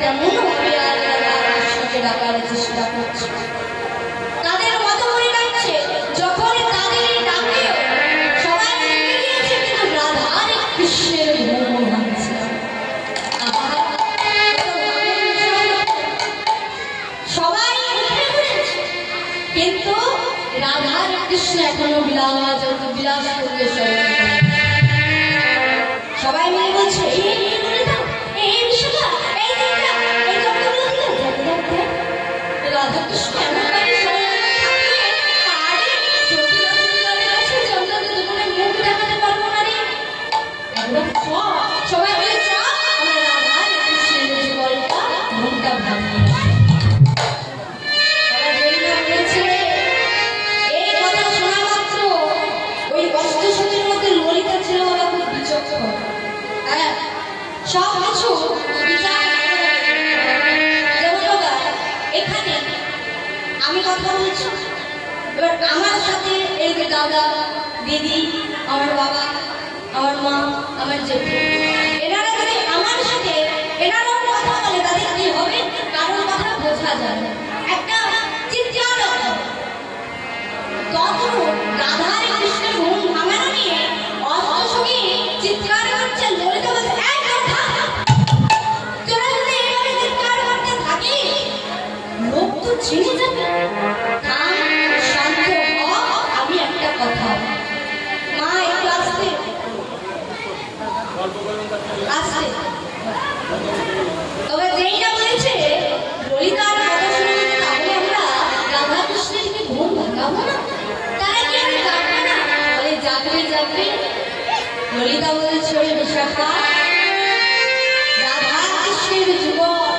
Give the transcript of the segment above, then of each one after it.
কেমন ভাবে আর কৃষ্ণকে ডাকার চেষ্টা করছে, তাদের মতো করে ডাকছে। যখন তাদের ডাকে সবাই গিয়েছে, কিন্তু রাধার কৃষ্ণের ঘুম ভাঙছে। সবাই উঠে পড়েছে, কিন্তু রাধার কৃষ্ণ এখনো বিলাস করতে সবাই মিলে বলছে, রাধা কৃষ্ণ মুখ দেখাতে পারবো না রে। সবাই মিলে আমরা রাধার কৃষ্ণের জীবনটা মনটা ভাঙিয়ে সব কিছু এখানে আমি কথা বলছি। এবার আমার সাথে এই যে দাদা দিদি, আমার বাবা, আমার মা, আমার জেঠু, এনারা যদি আমার সাথে এনারাও কথা বলে তাদের কি হবে? কারোর কথা বোঝা যায় না, একটা চিৎকার হবে। তখন রাধার কৃষ্ণের ঘুম ভাঙানো নিয়ে অষ্টসখী চিৎকার করছে। ললিতা বলছে, লোক তো চিনে যাবে, শান্ত হ, আমি একটা কথা। মা একটু আসতে আসতে, তবে যেই না বলেছে ললিতার কথা শুনে তাহলে আমরা রাধা কৃষ্ণকে ঘুম ভাঙাবো না, তারা কি আমি জানবে না? বলে জাগবে জাগবে। ললিতা বলেছে, বিশাখা, রাধা কৃষ্ণের যুবক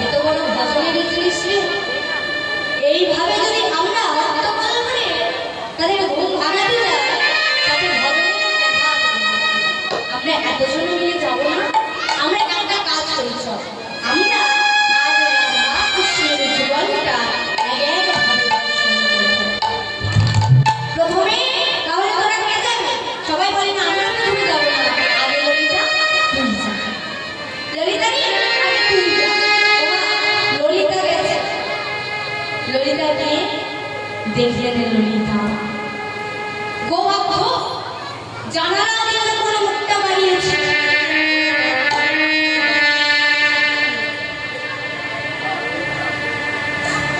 এত বড় ভজনের জিনিস, এইভাবে যদি আমরা হট্টগোল করে তাদের ঘুম ভাঙাতে যাই, তাদের ভজনের কথা আমরা এতজন মিলে যাব না। আমরা একটা কাজ করি, আমরা আজ রাধা কৃষ্ণের জীবনটা প্রথমে তাহলে তোরা কে যাবে? সবাই বলে না, আমরা প্রথমে যাবো না, আগে ললিতা তুই যা। ললিতা ললিতাকে দেখলেন। ললিতা গোবক্ষ জানালা দিয়ে করে মুখটা বাড়িয়েছে।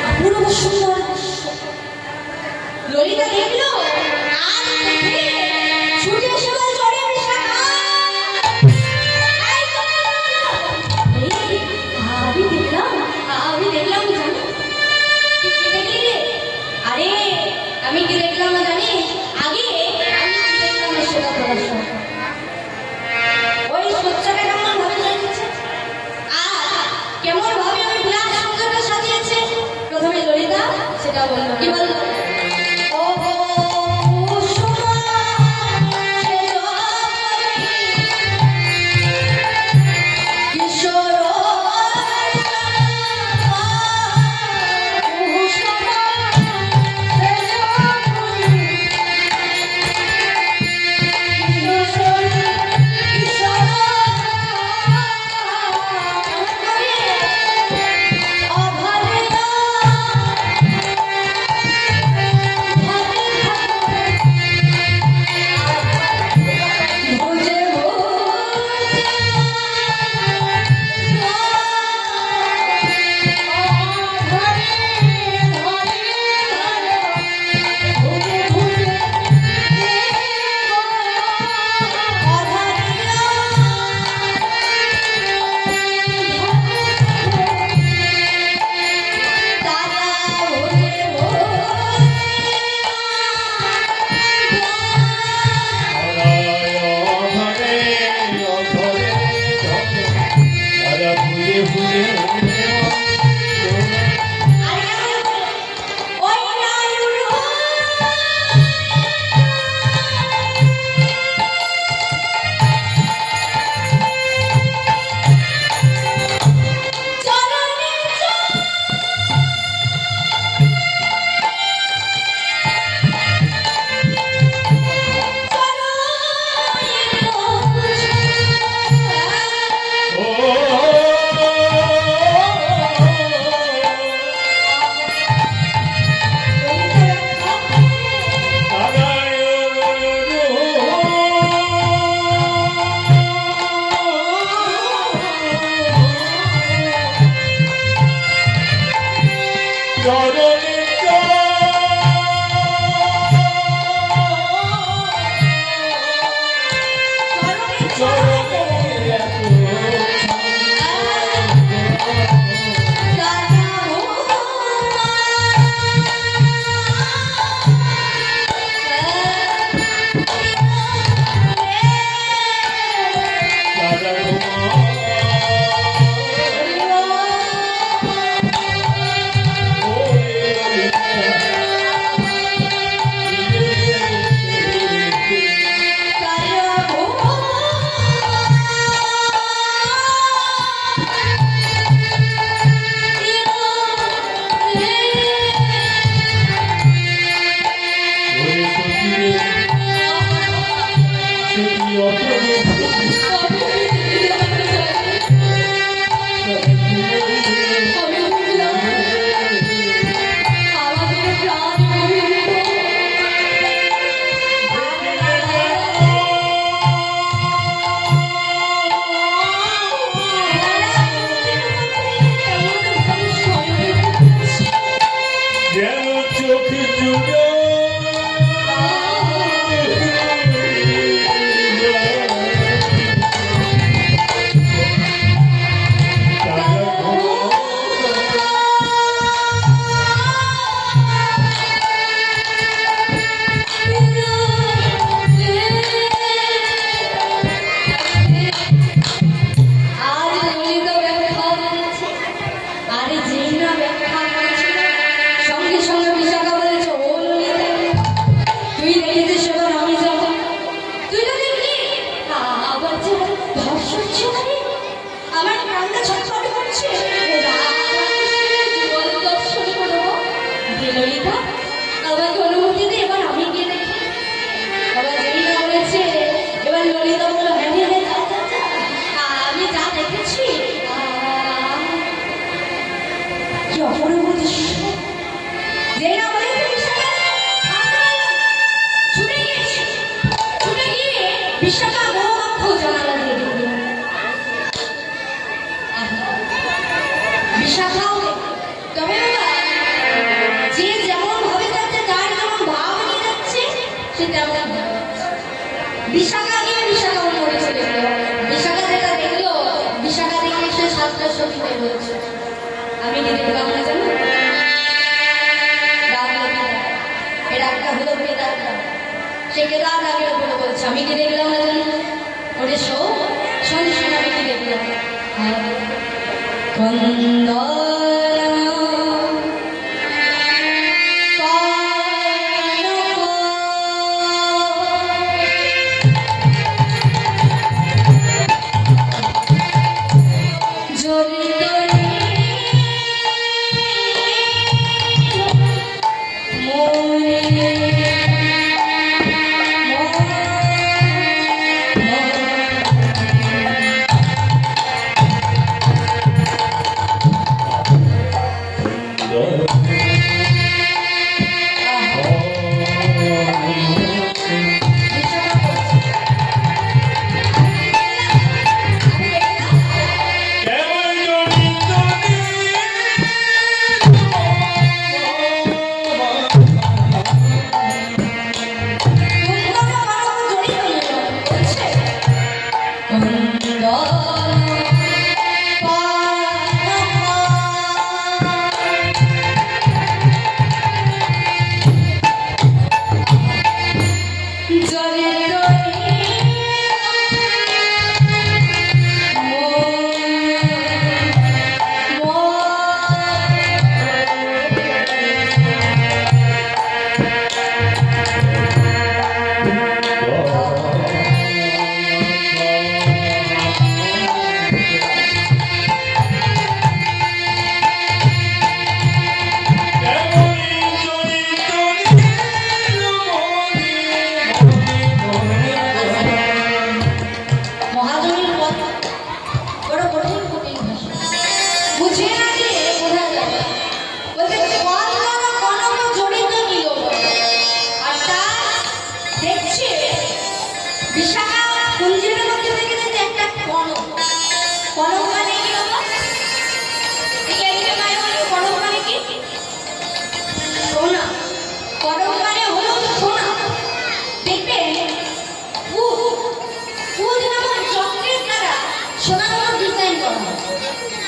অপূর্ব সুন্দর ললিতা দেখলো, আর দেখে ছুটে এসে বলছে, আমি দেখলাম জানো, আরে আমি চরণে বিশাখা গিয়ে বিশাখা মরে চলে গেল। বিশাখা যেটা দেখলো, বিশাখা দেখে সে সাতটা সখী হয়ে বলছে, আমি কি দেখলাম না জানো? এটা একটা হলো কেদার। সে কেদার আগের উপরে বলছে, আমি কি দেখলাম না জানো? ওরে শোন শোন, আমি কি দেখলাম?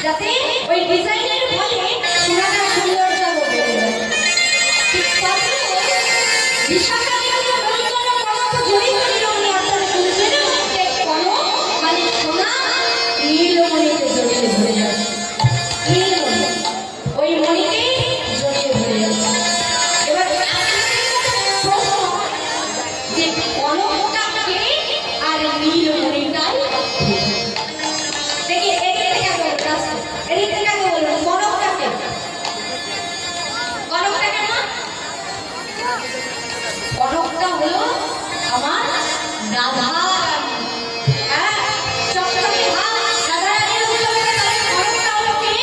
যাতে ওই ডিজাইনের ফলে সোনাটার সৌন্দর্য বেড়ে যায়। ঠিক তখন বিশাখা দেবী মণিকণা কনক জড়িত নীলমণি, অর্থাৎ সূর্যের মধ্যে কনক মানে সোনা নীলমণিতে জড়িয়ে ধরে যাচ্ছে। নীলমণি ওই মণিকে জড়িয়ে ধরে যাচ্ছে। এবার প্রশ্ন যে কনকটা কে আর নীলমণিটাই দেখি এদিক থেকে বলুন, এদিক থেকে বলুন কনকটাকে, কনকটাকে না, কনকটা হলো আমার রাধা রানী। হ্যাঁ, চকচকে ভাব রাধা রানীর উৎসবে তাহলে কনকটা হলো কে?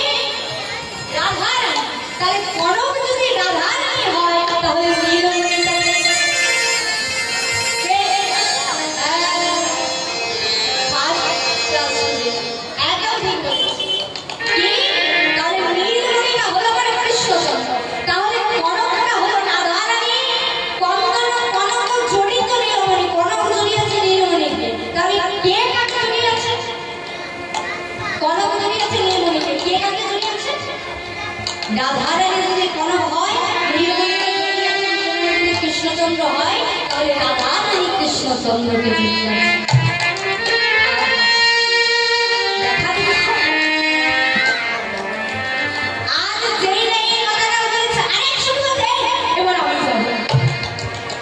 রাধা রানী। তাহলে কনক যদি রাধা রানী হয় তাহলে নীলমণিটা কে? একদম ঠিক বলেছি। কি? তাহলে নীলমণিটা হলো মানে কৃষ্ণচন্দ্র। তাহলে কনকটা হলো রাধা রানী, কনক জড়িত নীলমণি, কনক জড়িয়েছে নীলমণিকে। তাহলে কে কাকে জড়িয়েছে? কনক জড়িয়েছে নীলমণিকে। কে কাকে জড়িয়েছে? রাধা রানী যদি কনক হয়, নীলমণিকে জড়িয়েছে, নীলমণি যদি কৃষ্ণচন্দ্র হয়, তাহলে রাধা রানী কৃষ্ণচন্দ্রকে জড়িয়েছে।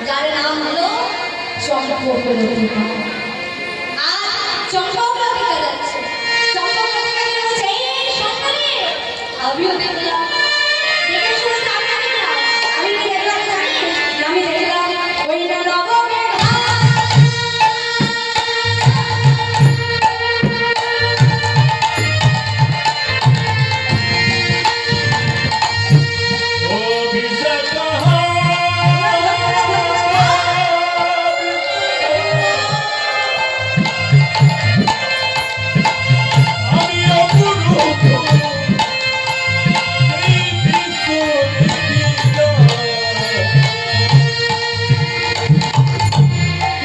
যার নাম হলো চম্পকলতিকা। আর চম্পকলতিকা যাচ্ছে, চম্পকলতিকা বলছে এই সন্তানে আমিও দেখলাম, দেখে শুনে আমিও দেখলাম। আমি কি দেখলাম জানিস? আমি দেখলাম ওই না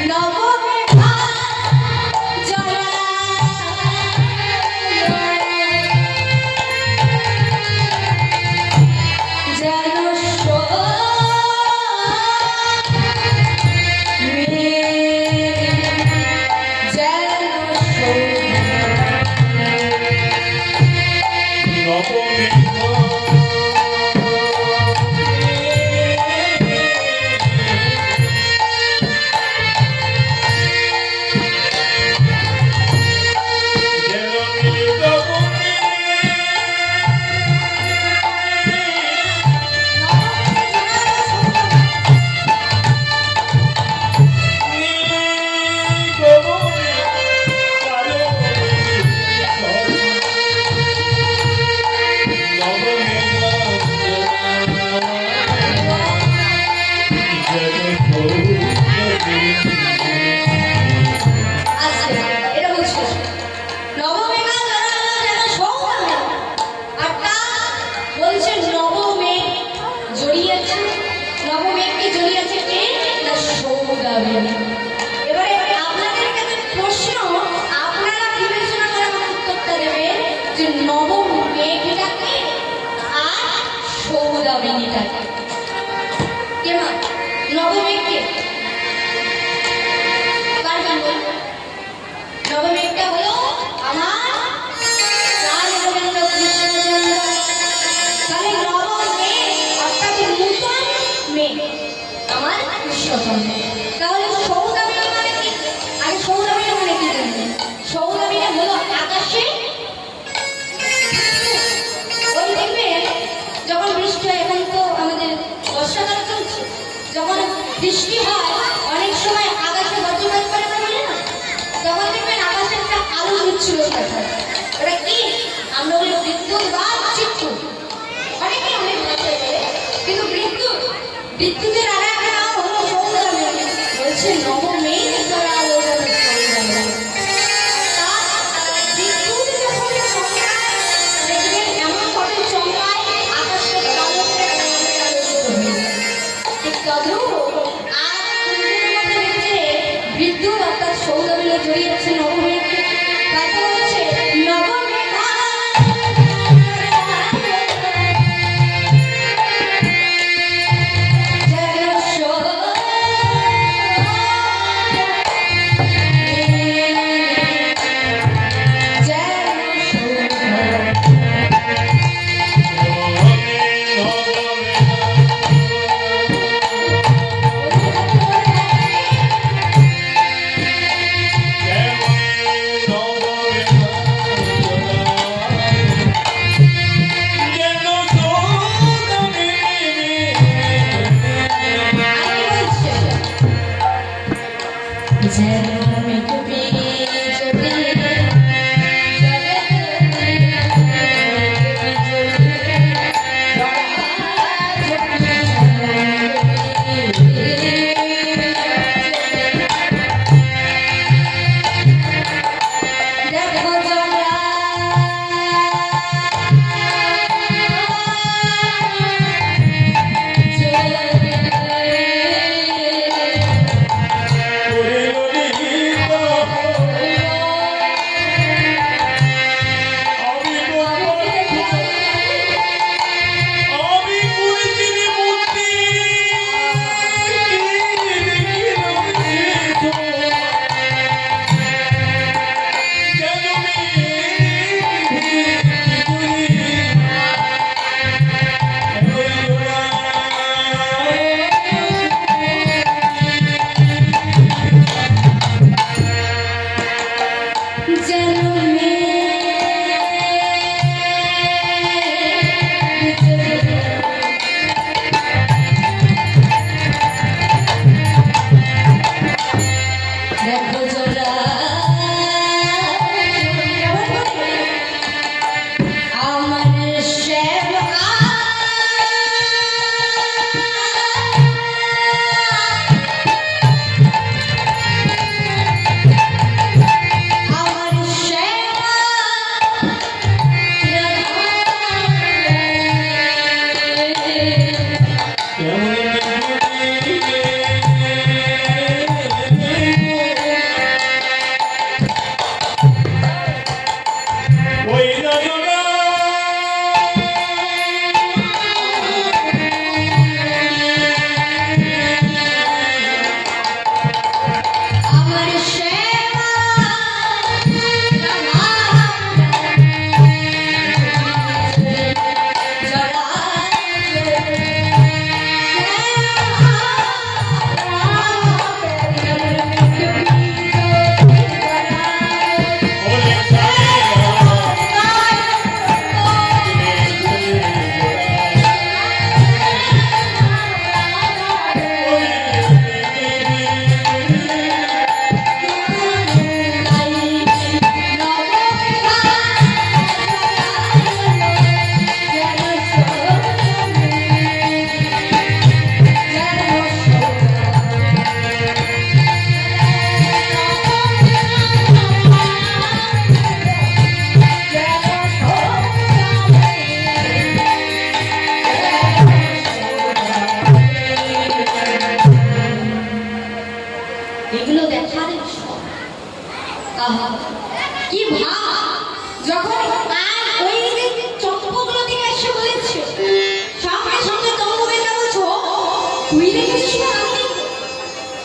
নবমেঘ এবারে আপনাদের কাছে প্রশ্ন, আপনারা বিবেচনা করে আমার উত্তরটা দেবেন যে নবমেঘটাকে আর সৌদামিনীটাকে। কেমন নবমেঘকে কার গান বলব? নবমেঘটা হলো আমার রাজগোবিন্দ কৃষ্ণচন্দ্র। তাহলে নবমেঘ অর্থাৎ নূতন মেঘ আমার কৃষ্ণচন্দ্র। তাহলে সৌদামিনী মানে কি? আগে সৌদামিনী মানে কি জানেন? সৌদামিনী হলো আকাশে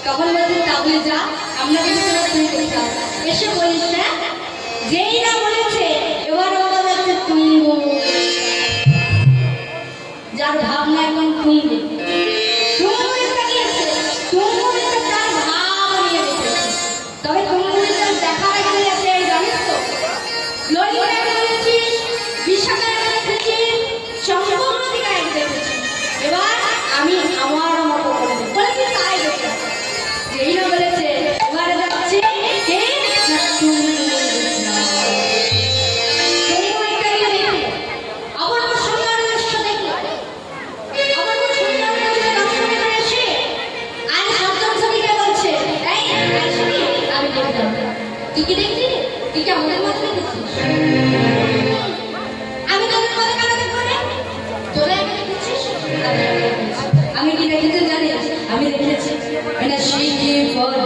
তখন বলছে তাহলে যা আমরা কিন্তু তোরা তুই করতাম এসে বলিস না যেই না বলেছে এবার বাবা যাচ্ছে তুঙ্গ যার ভাবনা এখন তুঙ্গে তবে তুঙ্গুরিটা দেখার আগে আছে জানিস তো ললিতা দেখেছিস বিশাখা দেখেছিস সম্পূর্ণ দিকে এক দেখেছি এবার আমি আমার মতো করে দেবো বলেছি তাই দেখে যেই না বলেছে এবারে যাচ্ছে কে কি কি দেখছি কি কি আমাদের মাঝে দেখছিস আমি তোদের মাঝে কেন দেখবো না তোরা এখানে দেখছিস আমি কি দেখেছি জানিস আমি দেখেছি এটা শিখি পরে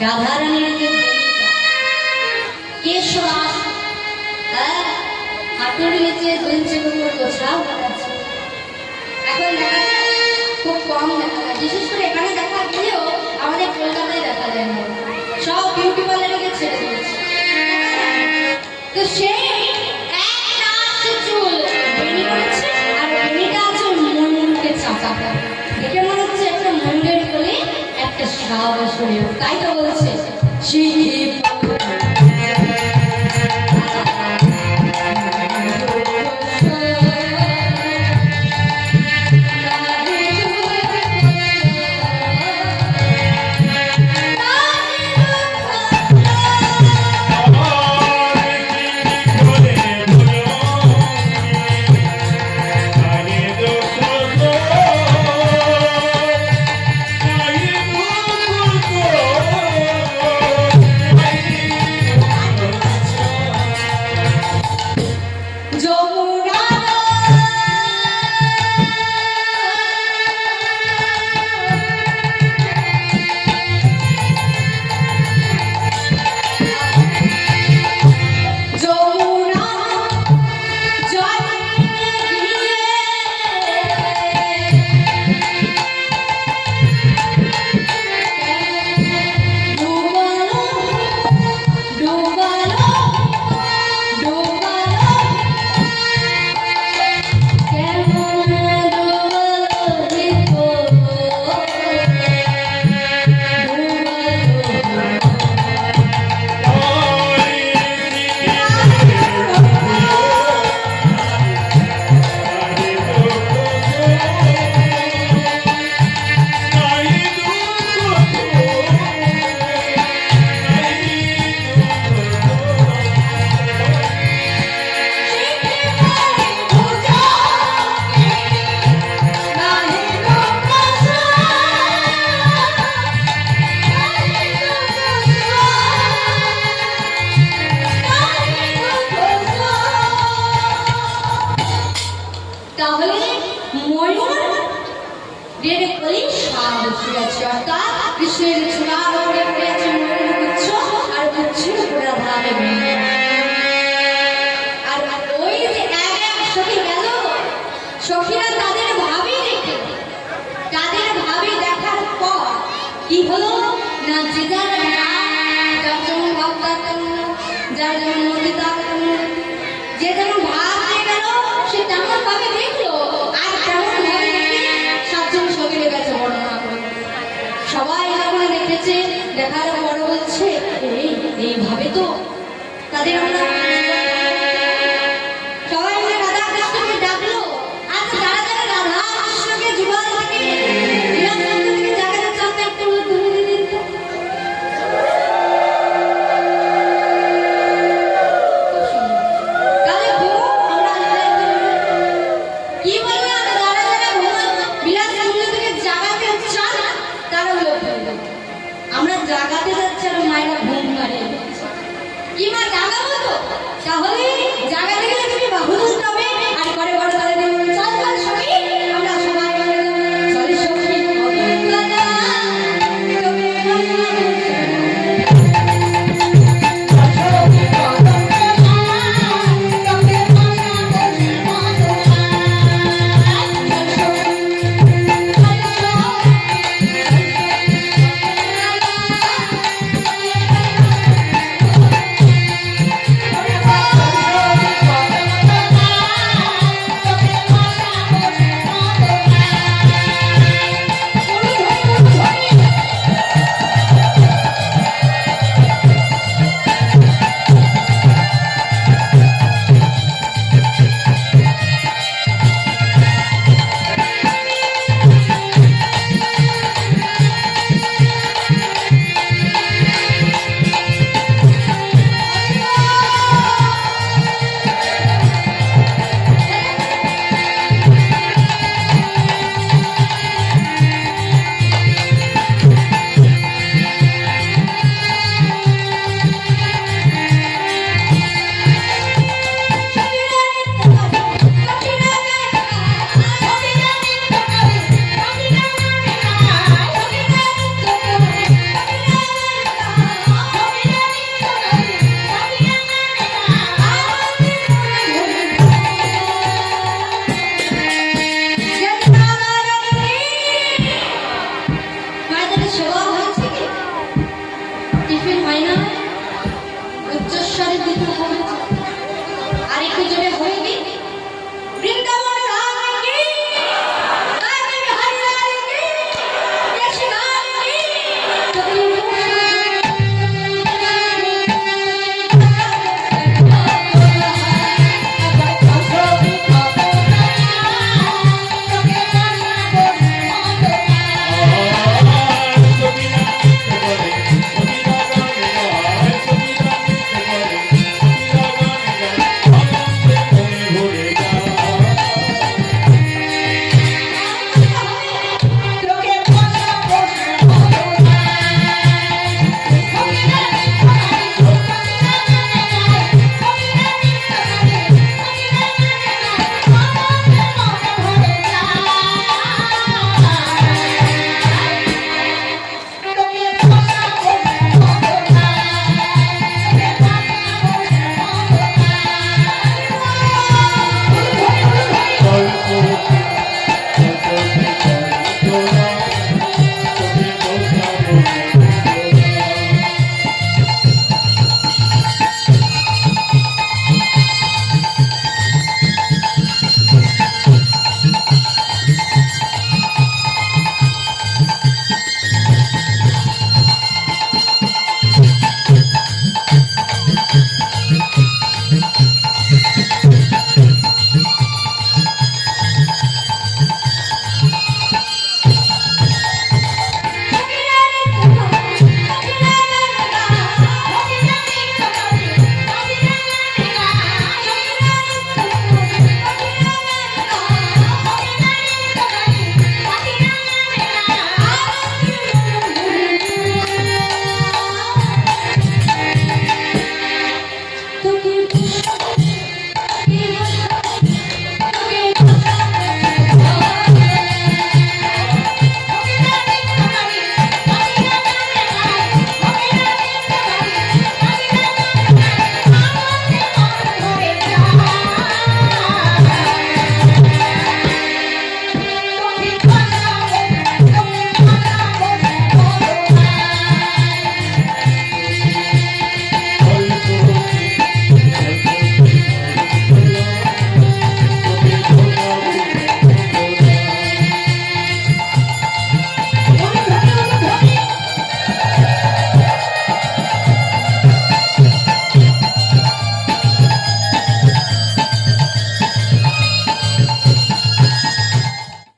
রাধারানীর যে কেশবাস হাতুড়ি নিচে ঝুলছে কুকুর গোছাও লাগাচ্ছে এখন দেখা যায় খুব কম দেখা যায় বিশেষ করে এখানে দেখা গেলেও আমাদের কলকাতায় দেখা যায় না সব বিউটি পার্লারে ছেড়ে দিয়েছে তো সেই একটা আসছে চুল বেনি করেছে আর বেনিটা আছে ময়ূরকে চাপা দেখে মনে হচ্ছে একটা ময়ূরের কোলে একটা সাপ শরীর তাই তো বলছে শিখি এসে গেছে, অর্থাৎ কৃষ্ণের চূড়ার উপরে পড়ে আছে ময়ূরের গুচ্ছ, আর গুচ্ছের উপরে রাধা দেবী। আর ওই যে এক সখী গেল, সখীরা তাদের ভাবি দেখে, তাদের ভাবি দেখার পর কি হলো না, যে যার যেমন ভাব তার তেমন, যার যেমন মতি তার তেমন, যে যেমন ভাব দিয়ে গেল সে তেমন ভাবে দেখলো, আর তেমন ভাবে দেখে সাতজন সখীর কাছে বর্ণনা করে। সবাই যখন দেখেছে, দেখার পর বলছে এইভাবে তো তাদের আমরা সবাই মিলে রাধা কৃষ্ণকে ডাকলো। আচ্ছা, যারা যারা রাধা কৃষ্ণকে যুগল থেকে বিরাজমান থেকে জায়গাটা চাপতে একটু তুলে দিন তো। তাহলে কি বললাম, যারা যারা বিরাজমান থেকে জাগাতে চান তারা হলো আমরা জাগাতে যাচ্ছি, আর মায়েরা ঘুম পাড়িয়ে কি মা জাগাবো তো, তাহলে জাগাতে গেলে তুমি বাহু তুলতে হবে, আর করে বড় তালে দেবো চল চল সখী, আমরা সবাই চলে সখী গোবিন্দা টিফিন হয় না, উচ্চস্বরে দিতে